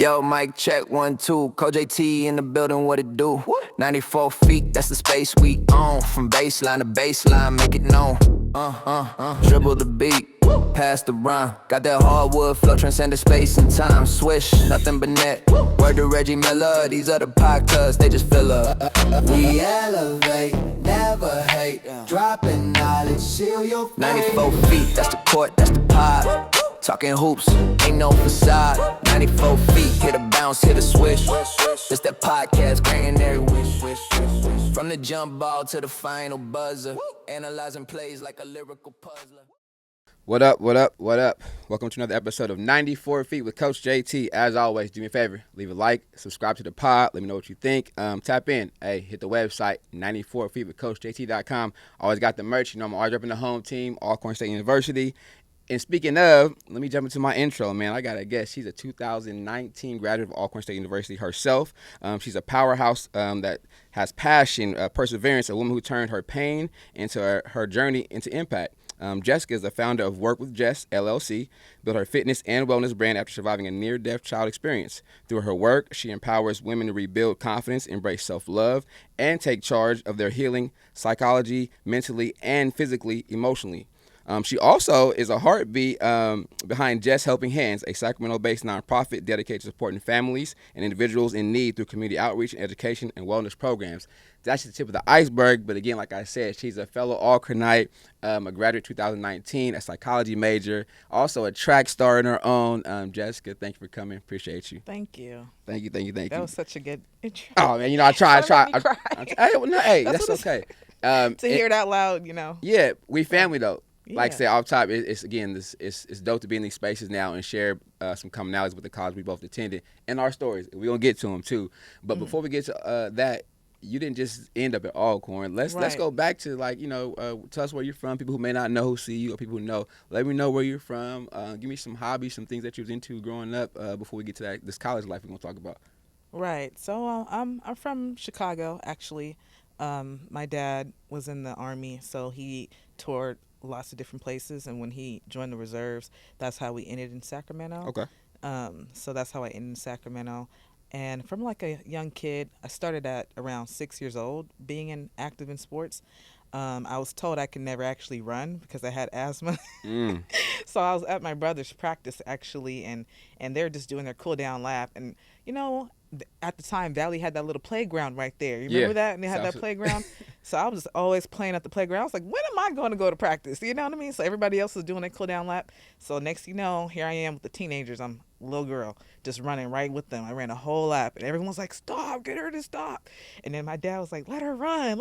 Yo, mic check, 1, 2. Coach JT in the building, what it do? 94 feet, that's the space we own. From baseline to baseline, make it known. Dribble the beat, pass the rhyme. Got that hardwood flow, transcended space and time. Swish, nothing but net. Word to Reggie Miller, these other podcasts, they just fill up. We elevate, never hate. Dropping knowledge, seal your 94 feet, that's the court, that's the pod. Talking hoops, ain't no facade. 94 feet, hit a bounce, hit a swish. It's that podcast, granting every wish. From the jump ball to the final buzzer. Analyzing plays like a lyrical puzzler. What up? Welcome to another episode of 94 Feet with Coach JT. As always, do me a favor, leave a like, subscribe to the pod, let me know what you think. Tap in, hit the website, 94feetwithcoachjt.com. Always got the merch, I'm always repping the home team, Alcorn State University. And speaking of, let me jump into my intro, man. I got to guess. She's a 2019 graduate of Alcorn State University herself. She's a powerhouse that has passion, perseverance, a woman who turned her pain into her journey into impact. Jessica is the founder of Work with Jess, LLC, built her fitness and wellness brand after surviving a near-death child experience. Through her work, she empowers women to rebuild confidence, embrace self-love, and take charge of their healing, psychology, mentally, and physically, emotionally. She also is a heartbeat behind Jess Helping Hands, a Sacramento-based nonprofit dedicated to supporting families and individuals in need through community outreach and education and wellness programs. That's the tip of the iceberg, but again, like I said, she's a fellow Alcornite, a graduate 2019, a psychology major, also a track star in her own. Jessica, thank you for coming. Appreciate you. Thank you. Thank you. That was such a good intro. Oh, man, I try. Hey, That's that's okay. To hear it out loud, Yeah, we family, though. Like I Yeah. said, off top, it's dope to be in these spaces now and share some commonalities with the college we both attended and our stories. We're going to get to them, too. But before we get to that, you didn't just end up at Alcorn. Let's go back to, tell us where you're from. People who may not know who see you or people who know, let me know where you're from. Give me some hobbies, some things that you was into growing up before we get to this college life we're going to talk about. Right. So I'm from Chicago, actually. My dad was in the Army, so he toured lots of different places, and when he joined the reserves, that's how we ended in Sacramento. Okay. So that's how I ended in Sacramento. And from like a young kid, I started at around 6 years old being active in sports. I was told I could never actually run because I had asthma. So I was at my brother's practice actually, and they're just doing their cool down lap. And at the time, Valley had that little playground right there. You remember that? And they had that playground. So I was just always playing at the playground. I was like, when am I going to go to practice? You know what I mean? So everybody else was doing their cool down lap. So next thing you know, here I am with the teenagers. I'm a little girl just running right with them. I ran a whole lap, and everyone was like, stop, get her to stop. And then my dad was like, let her run.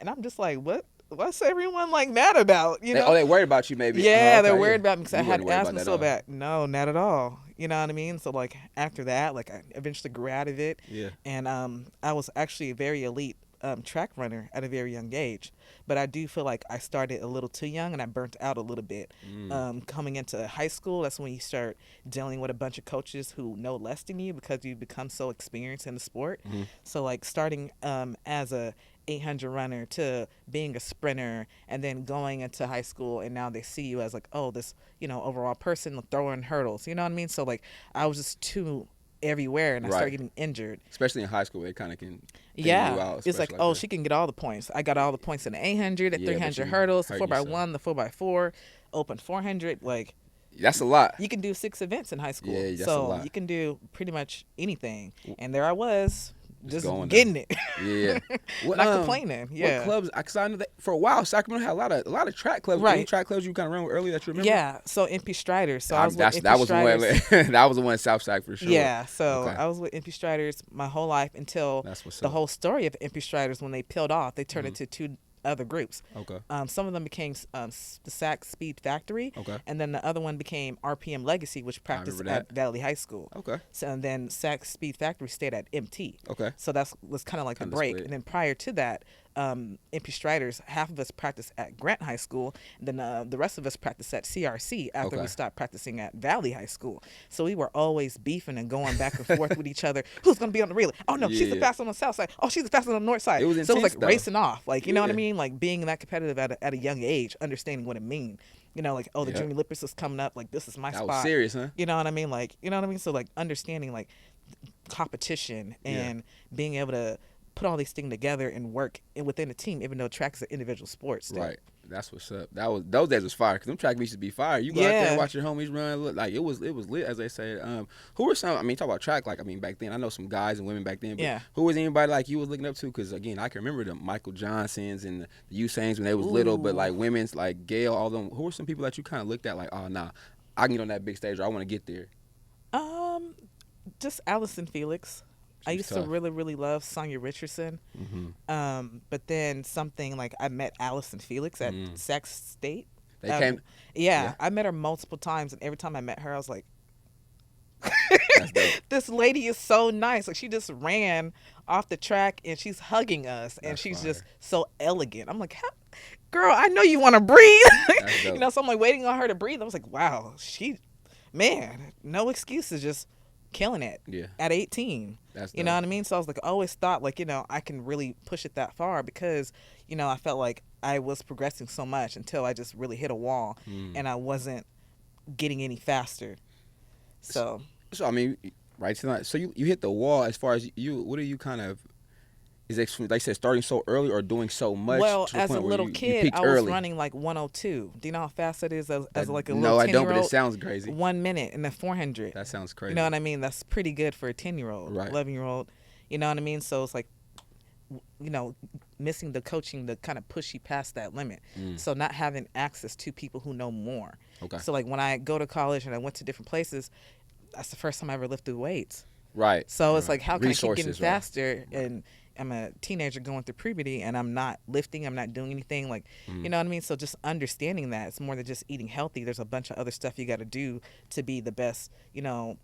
And I'm just like, what's everyone mad about? They worried about you maybe. Yeah, they're worried about me because I had asthma so bad. No, not at all. You know what I mean? So after that, I eventually grew out of it. Yeah. And I was actually a very elite track runner at a very young age. But I do feel like I started a little too young and I burnt out a little bit. Coming into high school, that's when you start dealing with a bunch of coaches who know less than you because you become so experienced in the sport. So starting as a 800 runner to being a sprinter and then going into high school, and now they see you as this overall person throwing hurdles, you know what I mean? So I was just too everywhere, and I started getting injured, especially in high school. They kind of can you out, it's she can get all the points. I got all the points in the 800, the 300 hurdles, the 4x1, the 4x4, open 400. That's a lot. You can do 6 events in high school. Yeah, that's so a lot. You can do pretty much anything, and there I was just getting it. Yeah. Not complaining. Yeah. What clubs? Because I know that for a while Sacramento had a lot of track clubs. Right. Any track clubs you kind of remember earlier that you remember? Yeah. So MP Striders. So I was with MP that was Striders. that was the one in South Sac for sure. Yeah. So I was with MP Striders my whole life until the whole story of MP Striders, when they peeled off, they turned into 2 other groups. Okay. Some of them became the Sac Speed Factory. Okay. And then the other one became RPM Legacy, which practiced at Valley High School. Okay. So and then Sac Speed Factory stayed at MT. Okay. So that was kind of like a break. Split. And then prior to that, MP Striders, half of us practiced at Grant High School, and then the rest of us practiced at CRC after we stopped practicing at Valley High School. So we were always beefing and going back and forth with each other. Who's going to be on the relay? Oh, no, she's the fastest on the south side. Oh, she's the fastest on the north side. It was so it was though. racing off. You know what I mean? Being that competitive at a young age, understanding what it means. like, oh, the Yeah. Junior Olympics is coming up. Like, this is my That spot. was serious, huh? You know what I mean? Like, you know what I mean? So, like, understanding, like, competition and being able to put all these things together and work within a team, even though track is an individual sport still. Right. That's what's up. Those days was fire because them track meets used to be fire. You go out there and watch your homies run. Look, like it was lit, as they say. Who were some? I mean, talk about track. Like, I mean, back then I know some guys and women back then. But who was anybody like you was looking up to? Because again, I can remember the Michael Johnsons and the Usains when they was little. But like women's, like Gail, all them. Who were some people that you kind of looked at like, oh nah, I can get on that big stage. Or I want to get there. Just Allyson, Felix. I used to really, really love Sonia Richardson. But then something like I met Allyson Felix at Sac State. They came. Yeah, I met her multiple times, and every time I met her, I was like, this lady is so nice. Like, she just ran off the track, and she's hugging us, and she's just so elegant. I'm like, girl, I know you want to breathe. So I'm like waiting on her to breathe. I was like, wow, no excuses, just killing it at 18. You know what I mean? So I was like, I always thought like, I can really push it that far because, I felt like I was progressing so much until I just really hit a wall and I wasn't getting any faster. So I mean, right tonight. So you hit the wall as far as you. What are you kind of? Is it, like I said, starting so early or doing so much? Well, to the as point a where little you kid, I was early? running like 102. Do you know how fast that is as like a little 10-year-old? No, I don't, but it sounds crazy. 1 minute in the 400. That sounds crazy. You know what I mean? That's pretty good for a 10-year-old, right. 11-year-old. You know what I mean? So it's like, missing the coaching to kind of push you past that limit. So not having access to people who know more. Okay. So like when I go to college and I went to different places, that's the first time I ever lifted weights. Right. So it's like, how can I keep getting Right. faster? And I'm a teenager going through puberty and I'm not lifting, I'm not doing anything, like, you know what I mean? So just understanding that it's more than just eating healthy. There's a bunch of other stuff you got to do to be the best,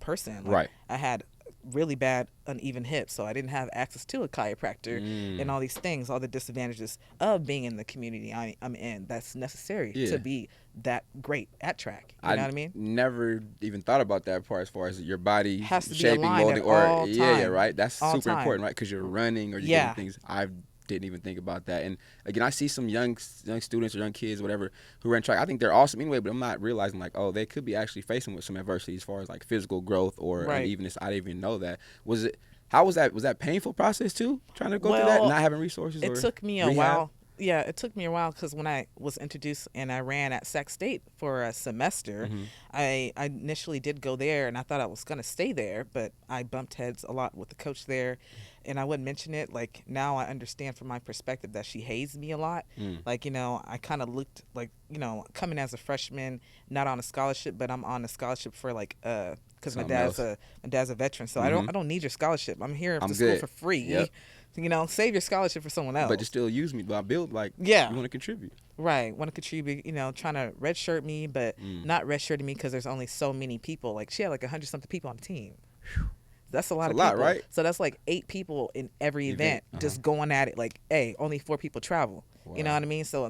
person. Like, right. I had really bad uneven hips, so I didn't have access to a chiropractor and all these things, all the disadvantages of being in the community I'm in. That's necessary to be that great at track. You know what I mean? Never even thought about that part as far as your body has to shaping, be aligned molding, at or all time. right. That's all super time. important, right? Because you're running or you're doing things. I didn't even think about that. And again, I see some young students or young kids, whatever, who run track. I think they're awesome anyway, but I'm not realizing like, oh, they could be actually facing with some adversity as far as like physical growth or unevenness. I didn't even know that. How was that? Was that painful process too? Trying to go through that, not having resources. It took me a while. Yeah, it took me a while because when I was introduced and I ran at Sac State for a semester, I initially did go there and I thought I was going to stay there, but I bumped heads a lot with the coach there. And I wouldn't mention it. Like, now I understand from my perspective that she hazed me a lot. Like, I kind of looked like, coming as a freshman, not on a scholarship, but I'm on a scholarship for like, because my dad's a veteran. So I don't need your scholarship. I'm here to school for free. Yep. Save your scholarship for someone else. But you still use me, but I build like, you want to contribute. Right, want to contribute, trying to redshirt me, but not redshirting me because there's only so many people. Like, she had like 100-something people on the team. That's a lot of people. Right? So that's like 8 people in every event just going at it. Like, hey, only 4 people travel. Wow. You know what I mean? So,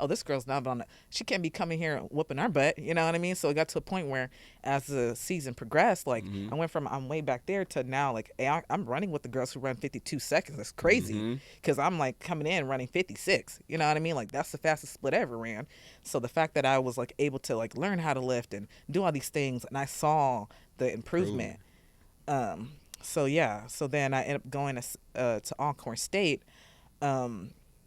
this girl's not on she can't be coming here and whooping our butt. You know what I mean? So it got to a point where as the season progressed, like I went from I'm way back there to now like, hey, I'm running with the girls who run 52 seconds. That's crazy because I'm like coming in running 56. You know what I mean? Like, that's the fastest split I ever ran. So the fact that I was like able to like learn how to lift and do all these things, and I saw the improvement. So then I ended up going to Alcorn State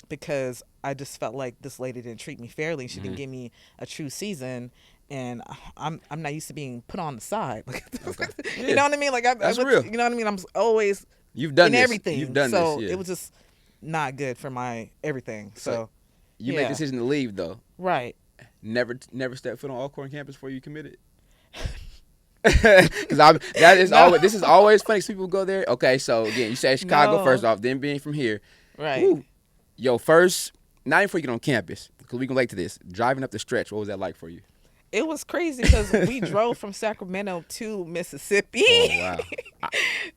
because I just felt like this lady didn't treat me fairly. She didn't give me a true season, and I'm not used to being put on the side. Like, you know what I mean? Like, that's real. You know what I mean? I'm always You've done in this. everything. You've done so this. Yeah. It was just not good for my everything. So you made the decision to leave though. Right. Never stepped foot on Alcorn campus before you committed. Because this is always funny. People go there. Okay, so again, you said Chicago first off, then being from here, right? Woo. Yo, first, not even before you get on campus, because we can relate to this. Driving up the stretch, what was that like for you? It was crazy because we drove from Sacramento to Mississippi. Oh wow!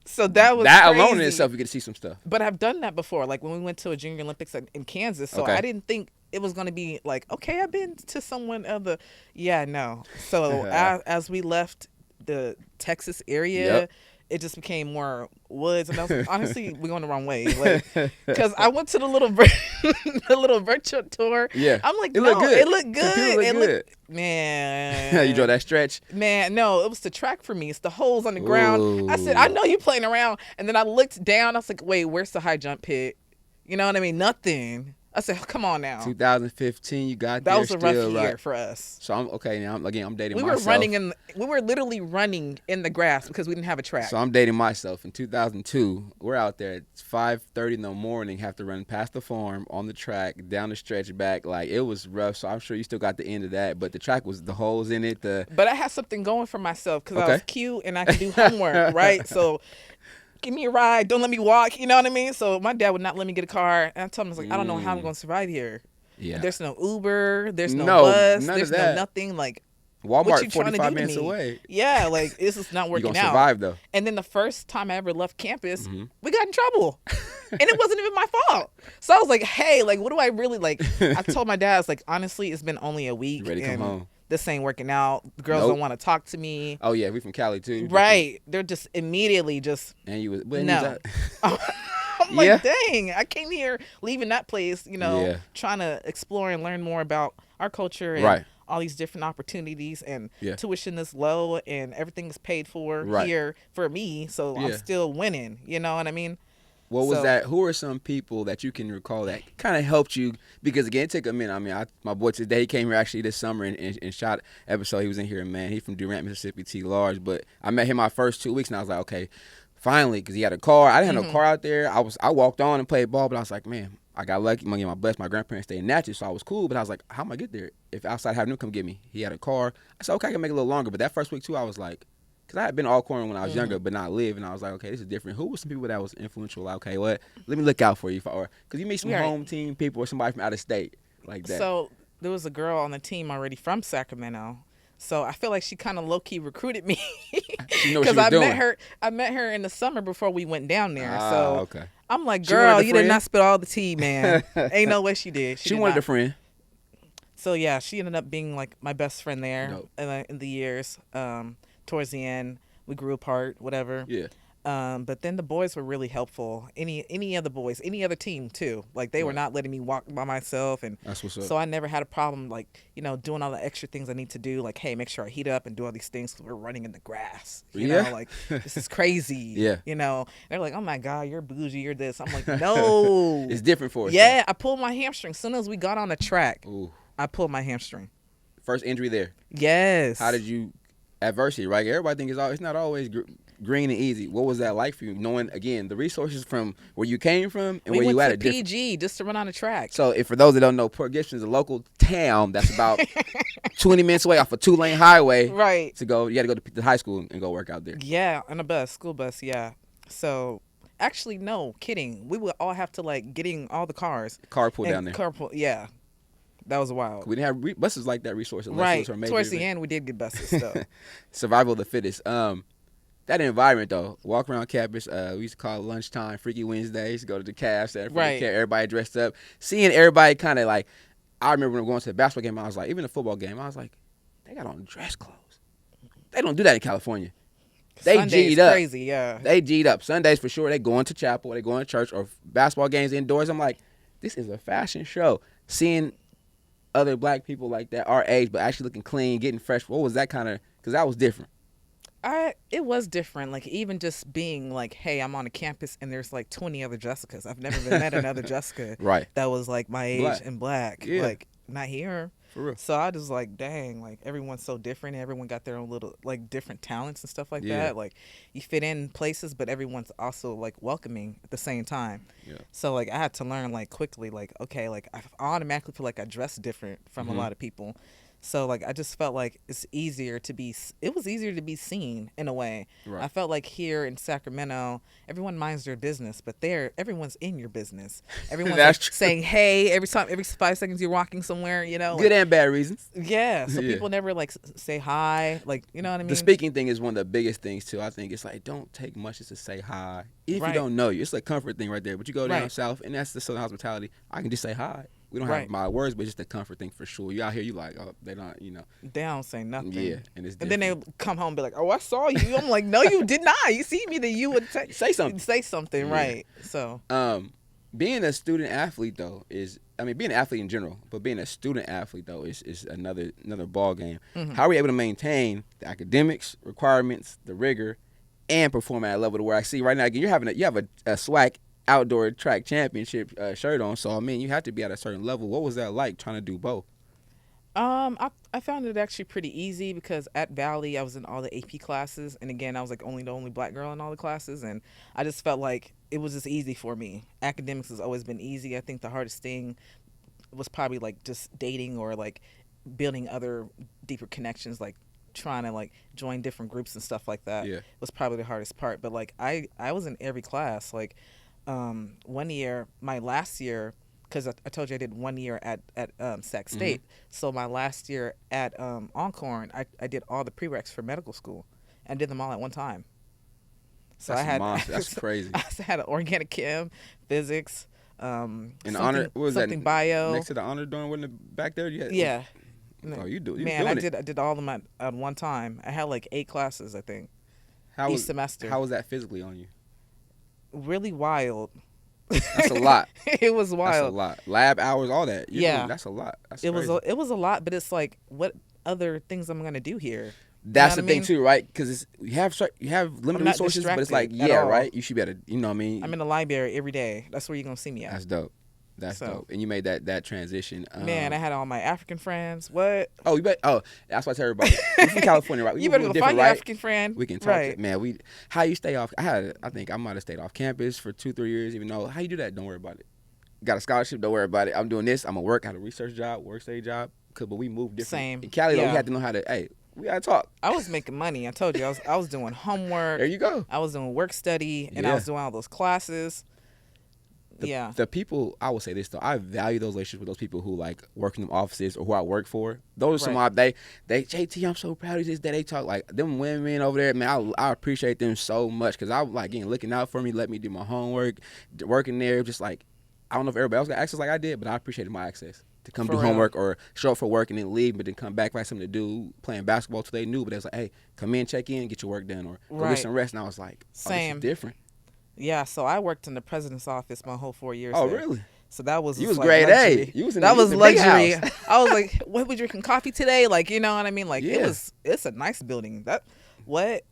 So that was that crazy. Alone in itself, you get to see some stuff. But I've done that before, like when we went to a Junior Olympics in Kansas. So I didn't think it was going to be like, okay, I've been to someone other. Yeah, no. So as we left the Texas area, it just became more woods, and I was like, honestly, we're going the wrong way. Like, because I went to the little the little virtual tour. Yeah. I'm like, It no, looked good. it looked good. Computer It looked looked, man. You draw that stretch. Man, no, it was the track for me. It's the holes on the ground. I said, I know you playing around. And then I looked down. I was like, wait, where's the high jump pit? You know what I mean? Nothing. I said, come on now. 2015, you got That there was a rough still, year right. for us. So I'm okay now. I'm dating We myself. we were literally running in the grass because we didn't have a track. So I'm dating myself. In 2002, we're out there at 5:30 in the morning, have to run past the farm, on the track, down the stretch back. Like, it was rough. So I'm sure you still got the end of that. But the track was the holes in it. But I had something going for myself because I Okay. was cute and I could do homework, right? So give me a ride. Don't let me walk. You know what I mean? So my dad would not let me get a car. And I told him, I was like, I don't know how I'm going to survive here. Yeah. There's no Uber. There's no No, bus. none of There's no that. nothing. Like, what Walmart you trying to 45 do to minutes me? away. Yeah, like, this is not You working gonna out. survive though. And then the first time I ever left campus, Mm-hmm. we got in trouble. And it wasn't even my fault. So I was like, hey, like, what do I really like? I told my dad, I was like, honestly, it's been only a week. You ready to come and home? This ain't working out. The girls Nope. don't want to talk to me. Oh yeah, we from Cali too. Right. They're just immediately just, And you was but no. you I'm like, Yeah. dang, I came here leaving that place, you know, Yeah. trying to explore and learn more about our culture and Right. all these different opportunities, and Yeah. tuition is low and everything is paid for Right. here for me. So I'm Yeah. still winning. You know what I mean? What was So- that? Who are some people that you can recall that kind of helped you? Because again, it took a minute. I mean, my boy today, he came here actually this summer and shot episode. He was in here, man. He's from Durant, Mississippi, T. Large. But I met him my first 2 weeks, and I was like, okay, finally, because he had a car. I didn't have no car out there. I walked on and played ball, but I was like, man, I got lucky. My blessed. My grandparents stayed in Natchez, so I was cool. But I was like, how am I get there if outside having him come get me? He had a car. I said, okay, I can make it a little longer. But that first week too, I was like. Because I had been to Alcorn when I was younger, but not live, and I was like, okay, this is different. Who were some people that was influential? Like, okay, what? Let me look out for you. Because you meet some Right. home team people or somebody from out of state like that. So there was a girl on the team already from Sacramento. So I feel like she kind of low key recruited me She knew what she because was I doing. met her in the summer before we went down there. Ah, So okay. I'm like, She wanted girl, a you did friend? not spill all the tea, man. Ain't no way she did. She did wanted not. a friend. So yeah, she ended up being like my best friend there Dope. in the years. Towards the end, we grew apart, whatever. Yeah. But then the boys were really helpful. Any other boys, any other team too. Like they were Right. not letting me walk by myself, and That's what's up. so I never had a problem like doing all the extra things I need to do. Like, hey, make sure I heat up and do all these things because we're running in the grass. You Yeah. know, like this is crazy. Yeah. You know, they're like, oh my god, you're bougie, you're this. I'm like, no. It's different for us. Yeah, I pulled my hamstring. As soon as we got on the track, though. Ooh. I pulled my hamstring. First injury there. Yes. How did you adversity? Right. Everybody think it's not always green and easy. What was that like for you? Knowing again the resources from where you came from and we where went you at to a different. PG just to run on the track. So, if for those that don't know, Port Gibson is a local town that's about 20 minutes away off a 2-lane highway. Right. To go, you got to go to the high school and go work out there. Yeah, on a bus, school bus, yeah. So, actually, no, kidding. We would all have to, like, get in all the cars. Carpool and down there. Carpool, yeah. That was wild. We didn't have buses like that. Resource unless it Right. was for a major Towards the event. end, we did get buses, though. Survival of the fittest. That environment though, walk around campus. We used to call it lunchtime, Freaky Wednesdays. Go to the calves, Right. Everybody dressed up, seeing everybody kind of like. I remember when we were going to the basketball game. I was like, even the football game. I was like, they got on dress clothes. They don't do that in California. They Sunday's G'd up. crazy, yeah. They G'd up. Sundays for sure. They going to chapel. They going to church or basketball games indoors. I'm like, this is a fashion show. Seeing other black people like that, our age, but actually looking clean, getting fresh. What was that kind of? Because that was different. It was different. Like, even just being like, hey, I'm on a campus and there's like 20 other Jessicas. I've never been met another Jessica Right. that was like my age Black. and black. Yeah. Like, not here. For real. So I just like, dang, like everyone's so different. Everyone got their own little like different talents and stuff like Yeah. that. Like you fit in places, but everyone's also like welcoming at the same time. Yeah. So like I had to learn like quickly, like, okay, like I automatically feel like I dress different from Mm-hmm. a lot of people. So like I just felt like it was easier to be seen in a way. Right. I felt like here in Sacramento, everyone minds their business, but everyone's in your business. Everyone's That's like, true. saying hey every 5 seconds you're walking somewhere, you know. Good like, and bad reasons. yeah, so Yeah. people never like say hi, like, you know what I mean? The speaking thing is one of the biggest things too. I think it's like don't take much just to say hi. If Right. you don't know you, it's a comfort thing right there. But you go down Right. south, and that's the Southern hospitality. I can just say hi. We don't Right. have my words, but it's just a comfort thing for sure. You out here, you like, oh, they don't, They don't say nothing. Yeah, and it's And then they different. come home and be like, "Oh, I saw you." I'm like, "No, you did not. You see me, then you would Say something. Say something, Yeah. right?" So Being a student athlete though being an athlete in general, but being a student athlete though is another ball game. Mm-hmm. How are we able to maintain the academics requirements, the rigor, and perform at a level to where I see right now again you have a SWAC outdoor track championship shirt on, so I mean you have to be at a certain level. What was that like trying to do both? I found it actually pretty easy because at Valley I was in all the AP classes, and again I was like the only black girl in all the classes, and I just felt like it was just easy for me. Academics has always been easy. I think the hardest thing was probably like just dating or like building other deeper connections, like trying to like join different groups and stuff like that. Yeah. Was probably the hardest part. But like I was in every class. Like one year, my last year, because I told you I did 1 year at Sac State. So my last year at Alcorn, I did all the prereqs for medical school and did them all at one time. So That's I had monster. That's crazy. I had an organic chem, physics, And honor, what was something that? bio. Next to the honor dorm, wasn't it back there? You had, Yeah. Oh, you do. You Man, doing I it. did all of them at one time. I had like 8 classes, I think. How each was, semester. How was that physically on you? Really wild. That's a lot. It was wild. That's a lot. Lab hours, all that. Yeah. That's a lot. That's It crazy. was a lot, but it's like, what other things I'm gonna do here? That's You the know what I thing mean? too, right? Because you have limited I'm not resources, but it's like, distracted at all. right? You should be able to, you know what I mean? I'm in the library every day. That's where you're gonna see me at. That's dope. That's So. dope. And you made that transition. Man, I had all my African friends. What? Oh, you bet. Oh, that's why I tell everybody. We're from California, right? We You move better a go little find different, your right? African friend. We can talk. Right. Man, how you stay off? I think I might have stayed off campus for 2-3 years, even though, how you do that? Don't worry about it. Got a scholarship, don't worry about it. I'm doing this. I'm going to work, I had a research job, work study job. But we moved different. Same. In Cali, though, we Yeah. had to know how to, hey, we got to talk. I was making money. I told you I was doing homework. There you go. I was doing work study, and I Yeah. was doing all those classes. The people, I will say this though, I value those relationships with those people who like work in them offices or who I work for. Those are some of they JT, I'm so proud of this that they talk like them women over there, man. I appreciate them so much because I like looking out for me, let me do my homework, working there. Just like I don't know if everybody else got access like I did, but I appreciated my access to come For do real. homework or show up for work and then leave, but then come back find something to do, playing basketball till they knew. But they was like, hey, come in, check in, get your work done, or go Right. get some rest. And I was like, oh, Same. this is different. Yeah, so I worked in the president's office my whole 4 years. Oh, there. really? So that was You just was like grade A. luxury. You was in that the- you was was in the big luxury. house. I was like, "What, we drinking coffee today?" Like, you know what I mean? Like, Yeah. it's a nice building. That what?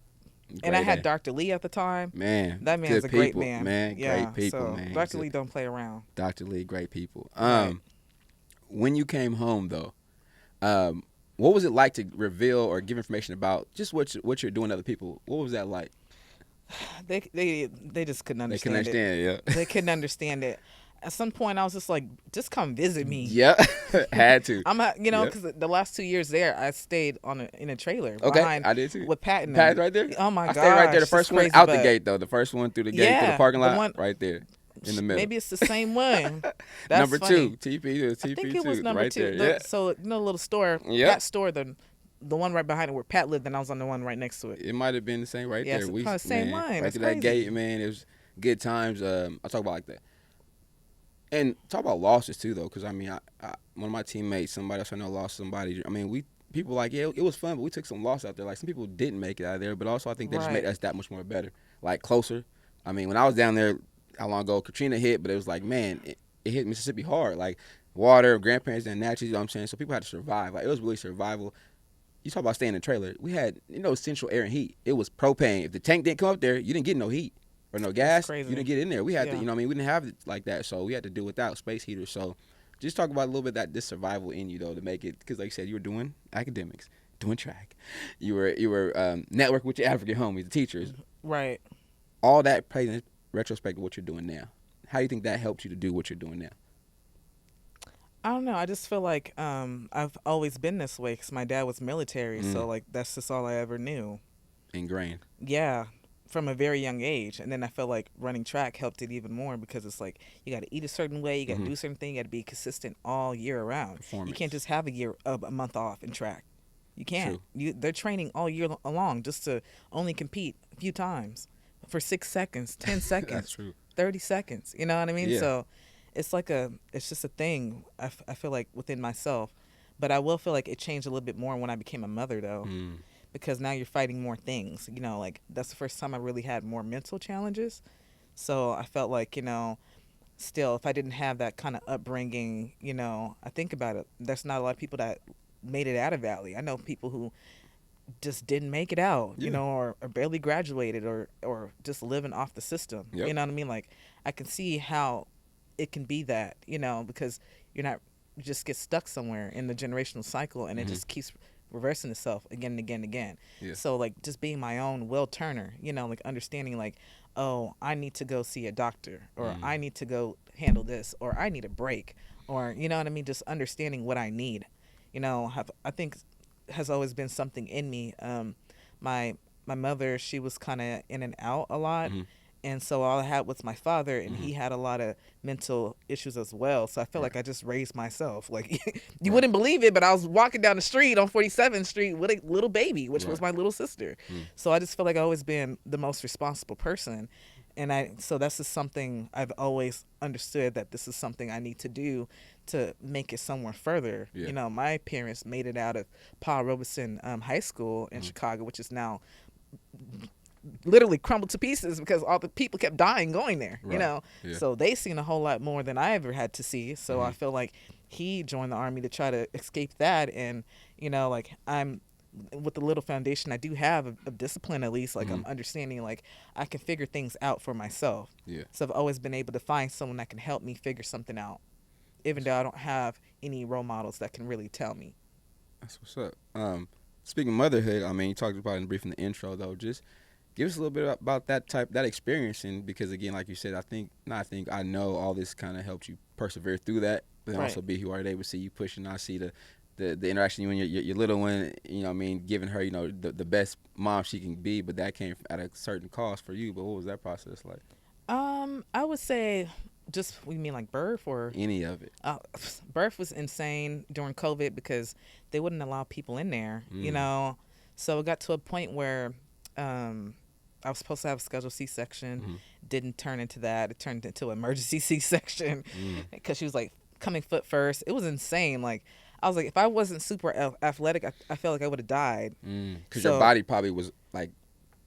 And I Grade had A. Dr. Lee at the time. Man, That man's good a great people, man. Yeah, great people, so man. Dr. Good- Lee don't play around. Dr. Lee, great people. Right. When you came home though, what was it like to reveal or give information about just what you're doing to other people? What was that like? They just couldn't They can understand it. understand, yeah. They couldn't understand it. At some point, I was just like, just come visit me. Yeah, had to. I'm at, Yep. because the last 2 years there, I stayed in a trailer. Okay, behind, I did too. With Pat and Pat's them. right there. Oh my I god! stayed right there. The first one out the gate though. The first one through the gate to the Yeah, parking the lot, one- right there in the middle. Maybe it's the same one. That's number funny. 2, TP, I think TP2, it was number right 2. there. Yeah. So the little store, Yep. that store, the one right behind it where Pat lived, and I was on the one right next to it. It might have been the same right Yeah, there. it's probably the same man, one. Right That's to that crazy. gate, man. It was good times. I talk about like that. And talk about losses too, though, because I mean, one of my teammates, somebody else I know, lost somebody. I mean, people like, yeah, it was fun, but we took some loss out there. Like some people didn't make it out of there, but also I think that just Right. made us that much more better, like closer. I mean, when I was down there, how long ago Katrina hit, but it was like, man, it hit Mississippi hard. Like water, grandparents didn't naturally, you know what I'm saying? So people had to survive. Like it was really survival. You talk about staying in a trailer. We had central air and heat. It was propane. If the tank didn't come up there, you didn't get no heat or no gas. You crazy. didn't get in there. We had to, Yeah. you know what I mean? We didn't have it like that. So we had to do without space heaters. So just talk about a little bit this survival in you, though, to make it. Because like you said, you were doing academics, doing track. You were network with your African homies, the teachers. Right. All that plays in retrospect of what you're doing now. How do you think that helps you to do what you're doing now? I don't know. I just feel like I've always been this way because my dad was military, so like that's just all I ever knew. Ingrained. Yeah, from a very young age, and then I feel like running track helped it even more because it's like you got to eat a certain way, you got to do a certain thing, you got to be consistent all year around. You Performance. can't just have a month off in track. You can't. True. They're training all year along just to only compete a few times for 6 seconds, 10 seconds. That's true. 30 seconds. You know what I mean? Yeah. So it's just a thing. I feel like within myself, but I will feel like it changed a little bit more when I became a mother though, because now you're fighting more things. Like that's the first time I really had more mental challenges. So I felt like still if I didn't have that kind of upbringing, I think about it. There's not a lot of people that made it out of Valley. I know people who just didn't make it out, or barely graduated or just living off the system. Yep. You know what I mean? Like I can see how it can be that, because you just get stuck somewhere in the generational cycle and it just keeps reversing itself again and again and again. Yeah. So like just being my own Will Turner, like understanding like, oh, I need to go see a doctor or I need to go handle this or I need a break or, you know what I mean? Just understanding what I need, I think has always been something in me. My mother, she was kind of in and out a lot. And so all I had was my father, and he had a lot of mental issues as well. So I feel like I just raised myself. Like, you wouldn't believe it, but I was walking down the street on 47th Street with a little baby, which was my little sister. So I just feel like I've always been the most responsible person. And so that's just something I've always understood that this is something I need to do to make it somewhere further. Yeah. My parents made it out of Paul Robeson High School in Chicago, which is now literally crumbled to pieces because all the people kept dying going there, Yeah. So they seen a whole lot more than I ever had to see. So I feel like he joined the Army to try to escape that. And, like I'm with the little foundation I do have of discipline, at least, like I'm understanding, like I can figure things out for myself. Yeah. So I've always been able to find someone that can help me figure something out, even though I don't have any role models that can really tell me. That's what's up. Speaking of motherhood, I mean, you talked about it in brief in the intro, though. Just give us a little bit about that experience, and because again, like you said, I know all this kind of helped you persevere through that, but then also be who you are today. We see you pushing. I see the interaction you and your little one. I mean, giving her the best mom she can be, but that came at a certain cost for you. But what was that process like? I would say just we mean like birth or Any of it? Birth was insane during COVID because they wouldn't allow people in there. So it got to a point where I was supposed to have a scheduled C-section, didn't turn into that. It turned into an emergency C-section because she was like coming foot first. It was insane. Like I was like, if I wasn't super athletic, I felt like I would have died. Because your body probably was like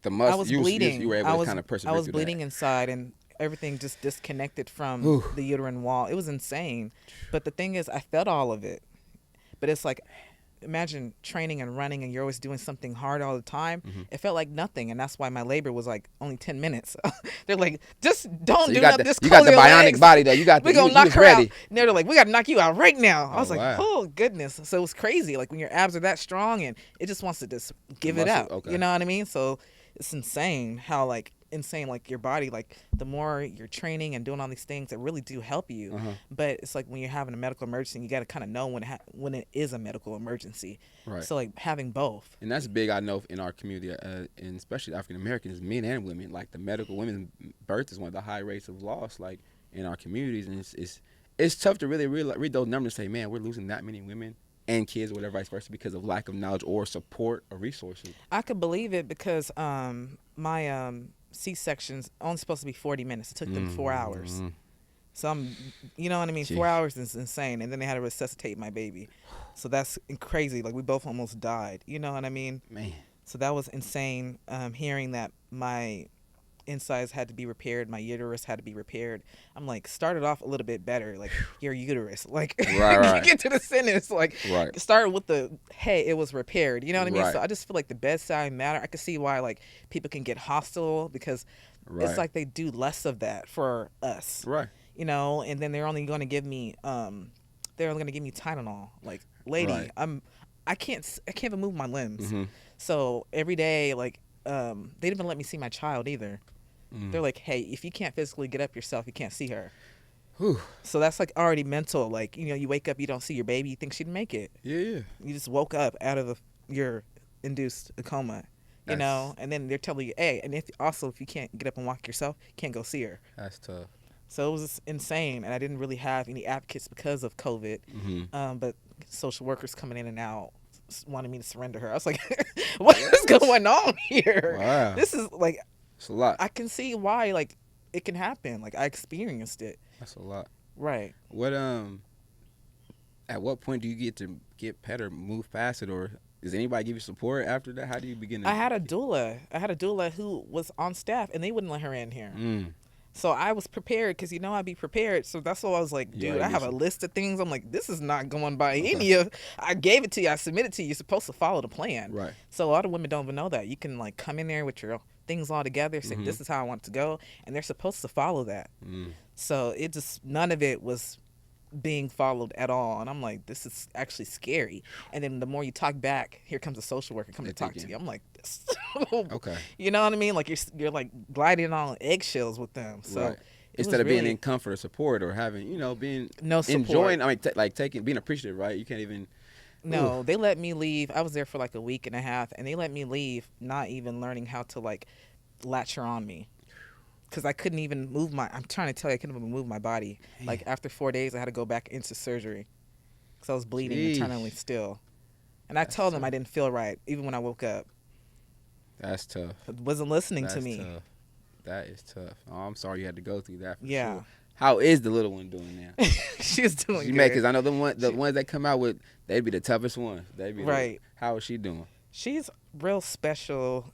the muscle. I was bleeding. You were able to kind of persevere. I was through bleeding that. inside and everything just disconnected from the uterine wall. It was insane. But the thing is, I felt all of it. But it's like, imagine training and running and you're always doing something hard all the time. It felt like nothing, and that's why my labor was like only 10 minutes. They're like, just don't do nothing. You got the bionic body though. You got we're gonna knock her ready. out. And they're like, we gotta knock you out right now. I was like, wow. oh goodness. So it was crazy. Like when your abs are that strong and it just wants to just give it out. Okay. You know what I mean? So it's insane how like your body, like the more you're training and doing all these things that really do help you. But it's like when you're having a medical emergency, you got to kind of know when it is a medical emergency. Right. So like having both. And that's big, I know, in our community, and especially African Americans, men and women. Like the medical women's birth is one of the high rates of loss, like in our communities, and it's tough to really read those numbers and say, man, we're losing that many women and kids, or whatever, vice versa, because of lack of knowledge or support or resources. I could believe it because my C-section's only supposed to be 40 minutes. It took them 4 hours. So you know what I mean? Jeez. 4 hours is insane. And then they had to resuscitate my baby. So that's crazy. Like we both almost died. You know what I mean? Man. So that was insane. Hearing that my insides had to be repaired, my uterus had to be repaired. I'm like, started off a little bit better. Like your uterus, like right. You get to the sentence, like started with the hey, it was repaired. You know what I mean? Right. So I just feel like the bedside matter. I can see why like people can get hostile because it's like they do less of that for us, right? And then they're only going to give me Tylenol. Like, lady, I can't even move my limbs. So every day, like they didn't even let me see my child either. They're like, hey, if you can't physically get up yourself, you can't see her. Whew. So that's like already mental. Like, you wake up, you don't see your baby, you think she'd make it. Yeah. You just woke up out of your induced coma, and then they're telling you, hey, and if you can't get up and walk yourself, you can't go see her. That's tough. So it was just insane, and I didn't really have any advocates because of COVID. But social workers coming in and out wanted me to surrender her. I was like, what is going on here? Wow. This is like, it's a lot. I can see why like it can happen. Like I experienced it. That's a lot. Right. What at what point do you get pet or move past it, or does anybody give you support after that? How do you begin to? I had a doula. I had a doula who was on staff, and they wouldn't let her in here. So I was prepared because I'd be prepared. So that's why I was like, dude, I have a list of things. I'm like, this is not going by any of. I gave it to you. I submitted to you. You're supposed to follow the plan. Right. So a lot of women don't even know that. You can like come in there with your things all together, say this is how I want it to go, and they're supposed to follow that. So it just none of it was being followed at all, and I'm like, this is actually scary. And then the more you talk back, here comes a social worker coming to talk to you. I'm like, this. Okay. You know what I mean? Like you're like gliding on eggshells with them. So right. Instead of being in comfort or support or having being no support. Enjoying, I mean, being appreciative, right? You can't even. No, they let me leave. I was there for like a week and a half, and they let me leave, not even learning how to like latch her on me. Because I couldn't even move I'm trying to tell you, I couldn't even move my body. Like after 4 days, I had to go back into surgery because I was bleeding internally still. And I told them I didn't feel right, even when I woke up. That's tough. It wasn't listening to me. Tough. That is tough. Oh, I'm sorry you had to go through that. For yeah. Sure. How is the little one doing now? She's doing good. Because I know the ones that come out with, they'd be the toughest ones. They'd be right. How is she doing? She's real special.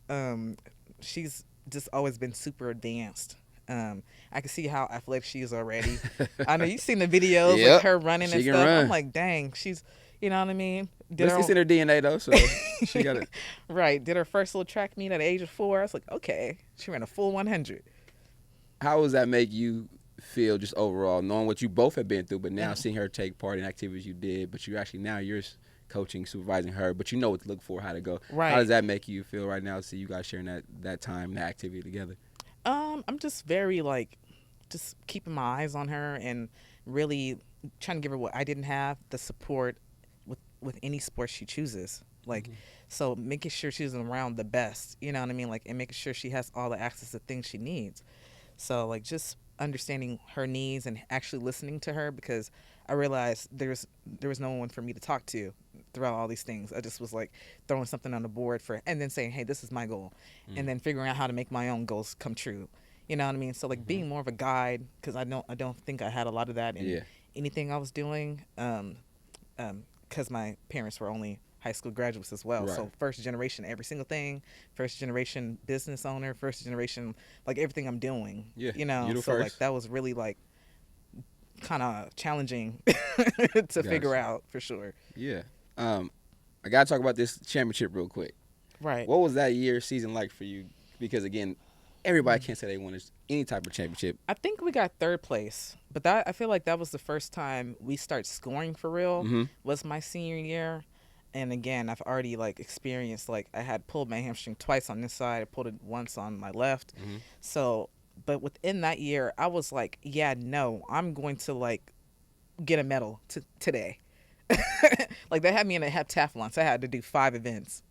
She's just always been super advanced. I can see how athletic she is already. I know you've seen the videos like her running and stuff. Run. I'm like, dang, she's, you know what I mean? It's in her DNA though, so she got it. Right. Did her first little track meet at the age of 4. I was like, okay. She ran a full 100. How does that make you feel just overall, knowing what you both have been through, but now seeing her take part in activities you did, but you're coaching, supervising her, but you know what to look for, how to go. Right. How does that make you feel right now to see you guys sharing that time, that activity together? I'm just very just keeping my eyes on her and really trying to give her what I didn't have, the support with any sport she chooses. So making sure she's around the best, you know what I mean? And making sure she has all the access to things she needs. So just understanding her needs and actually listening to her, because I realized there was no one for me to talk to throughout all these things. I just was throwing something on the board and then saying, hey, this is my goal, and then figuring out how to make my own goals come true. You know what I mean? So being more of a guide, because I don't think I had a lot of that in anything I was doing, because my parents were only high school graduates as well. Right. So first generation, every single thing, first generation business owner, first generation, everything I'm doing. Yeah. So that was really kind of challenging to figure out for sure. Yeah. I got to talk about this championship real quick. Right. What was that season like for you? Because again, everybody can't say they won any type of championship. I think we got 3rd place, but I feel like that was the first time we started scoring for real, was my senior year. And again, I've already experienced, I had pulled my hamstring twice on this side. I pulled it once on my left. So, but within that year, I was like, yeah, no, I'm going to get a medal today. They had me in a heptathlon, so I had to do 5 events.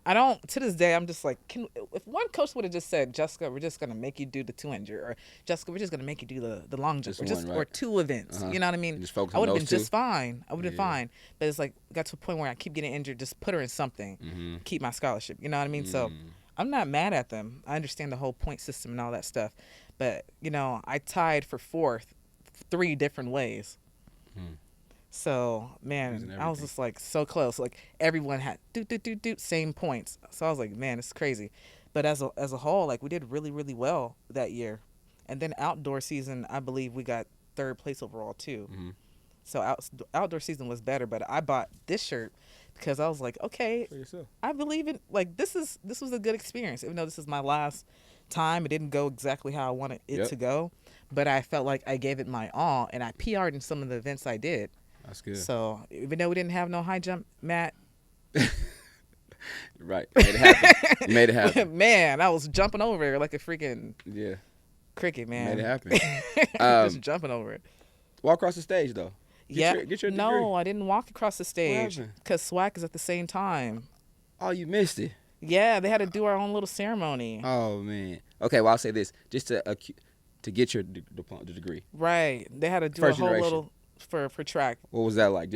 To this day, I'm just if one coach would have just said, Jessica, we're just going to make you do the 200, or Jessica, we're just going to make you do the long jump, or 2 events. You know what I mean? I would have been just fine. I would have been fine. But it's got to a point where I keep getting injured, just put her in something, keep my scholarship. You know what I mean? So I'm not mad at them. I understand the whole point system and all that stuff. But, I tied for 4th 3 different ways. So, man, I was just so close. Everyone had same points. So I was like, man, it's crazy. But as a whole, we did really, really well that year. And then outdoor season, I believe we got 3rd place overall too. So outdoor season was better. But I bought this shirt because I was like, okay, I believe in this was a good experience. Even though this is my last time, it didn't go exactly how I wanted it to go. But I felt like I gave it my all, and I PR'd in some of the events I did. That's good. So even though we didn't have no high jump mat, right, made it happen. You made it happen. Man, I was jumping over it like a freaking cricket, man. Made it happen. Just jumping over it. Walk across the stage though. Get your degree. No, I didn't walk across the stage because SWAC is at the same time. Oh, you missed it. Yeah, they had to do our own little ceremony. Oh man. Okay, well I'll say this: just to get your diploma, the degree. Right. They had to do a whole little for track. What was that like?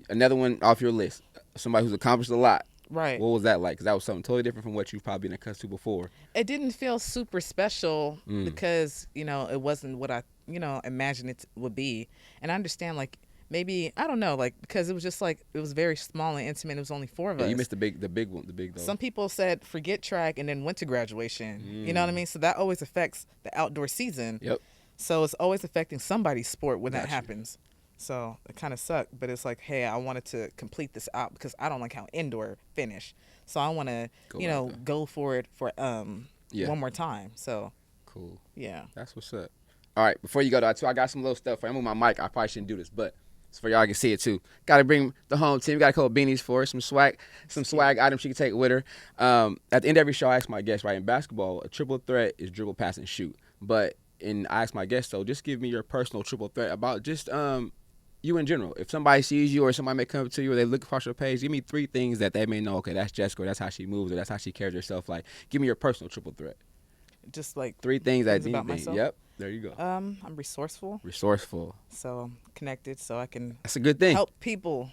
Another one off your list. Somebody who's accomplished a lot. Right. What was that like? Because that was something totally different from what you've probably been accustomed to before. It didn't feel super special because it wasn't what I imagine it would be. And I understand, like, maybe, I don't know, like, because it was just like, it was very small and intimate. It was only 4 of us. You missed the big one, the big though. Some people said forget track and then went to graduation. You know what I mean? So that always affects the outdoor season. Yep. So it's always affecting somebody's sport when that Gotcha. happens. So it kind of sucked, but it's like, hey, I wanted to complete this out because I don't like how indoor finish. So I want to, go for it for one more time. So cool. yeah. That's what's up. All right, before you go though, I got some little stuff for you. I'm with my mic. I probably shouldn't do this, but it's for y'all can see it too. Got to bring the home team. Got a couple beanies for her, some swag items she can take with her. At the end of every show, I ask my guests, right, in basketball, a triple threat is dribble, pass, and shoot. But I ask my guests, so just give me your personal triple threat about just you in general. If somebody sees you or somebody may come up to you or they look across your page, give me 3 things that they may know, okay, that's Jessica, or that's how she moves, or that's how she carries herself. Like, give me your personal triple threat. Just like 3 things that about myself. Yep, there you go. I'm resourceful. So I'm connected, so I can that's a good thing. help people,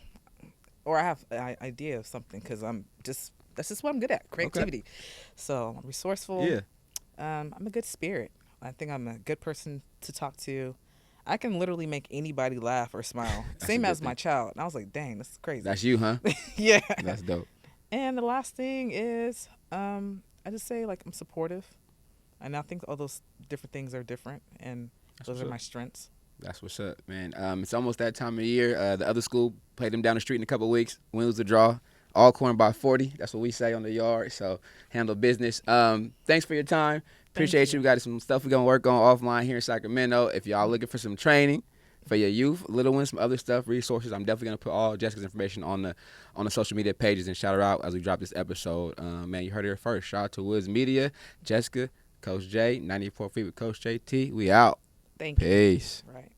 or I have an idea of something because that's just what I'm good at, creativity. Okay. So I'm resourceful. Yeah. I'm a good spirit. I think I'm a good person to talk to. I can literally make anybody laugh or smile. Same as my child. And I was like, dang, this is crazy. That's you, huh? Yeah. That's dope. And the last thing is, I just say, like, I'm supportive. And I think all those different things are different. And those are my strengths. That's what's up, man. It's almost that time of year. The other school played them down the street in a couple of weeks. Win, lose, the draw. Alcorn by 40. That's what we say on the yard. So handle business. Thanks for your time. Appreciate you. We got some stuff we're going to work on offline here in Sacramento. If y'all looking for some training for your youth, little ones, some other stuff, resources, I'm definitely going to put all Jessica's information on the social media pages and shout her out as we drop this episode. Man, you heard it here first. Shout out to Woods Media, Jessica, Coach J, 94 Feet with Coach JT. We out. Thank you. Peace. Right.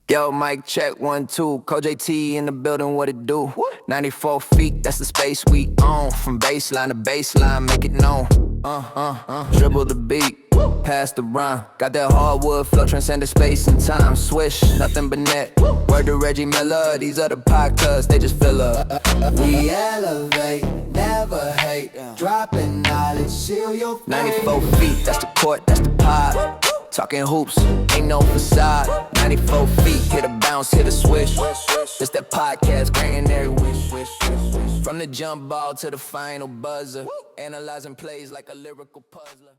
Yo, mic check 1 2. Coach JT in the building, what it do? 94 feet, that's the space we own. From baseline to baseline, make it known. Dribble the beat, pass the rhyme. Got that hardwood flow, transcended space and time. Swish, nothing but net. Word to Reggie Miller, these other podcasts, they just fill up. We elevate, never hate. Dropping knowledge, seal your fate. 94 feet, that's the court, that's the pod. Talking hoops, ain't no facade. 94 feet, hit a bounce, hit a swish. It's that podcast, granting every wish. From the jump ball to the final buzzer. Analyzing plays like a lyrical puzzler.